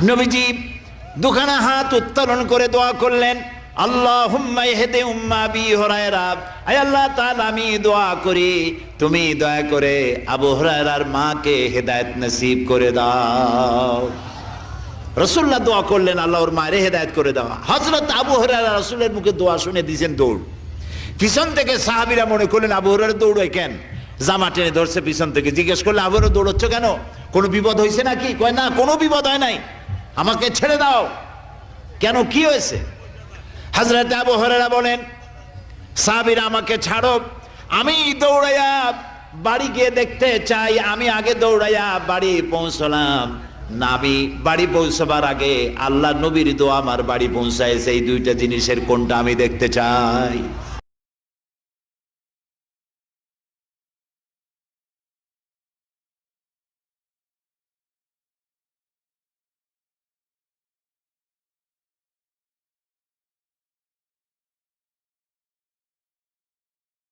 নবীজি দুখানা হাত উত্তোলন করে দোয়া করলেন, আল্লাহুম্মা ইহদি উম্মা আবি হুরায়রা, আয় আল্লাহ তাআলা আমি দোয়া করি তুমি দয়া করে আবু হুরায়রার মাকে হেদায়েত নসিব করে দাও। রাসূলুল্লাহ দোয়া করলেন আল্লাহ ওর মায়ের হেদায়েত করে দাও। হযরত আবু হুরায়রা রাসূলের মুখে দোয়া শুনে দিয়েছেন দৌড়। পিছন থেকে সাহাবীরা মনে করলেন আবু হুরায়রা দৌড়ায় কেন, জামা টেনে ধরছে পিছন থেকে। জিজ্ঞেস করলে আবু হুরায়রা দৌড়চ্ছ কেন, কোনো বিপদ হয়েছে নাকি? কয় না, কোনো বিপদ হয় নাই, আমাকে ছেড়ে দাও। কেন, কি হয়েছে? হযরত আবু হুরায়রা বলেন, সাহাবীরা আমাকে ছাড়ো, আমি দৌড়াইয়া বাড়ি গিয়ে দেখতে চাই। আমি আগে দৌড়াইয়া বাড়ি পৌঁছলাম, নাবি বাড়ি পৌঁছবার আগে আল্লাহ নবীর দোয়া আমার বাড়ি পৌঁছায়। সেই দুইটা জিনিসের কোনটা আমি দেখতে চাই।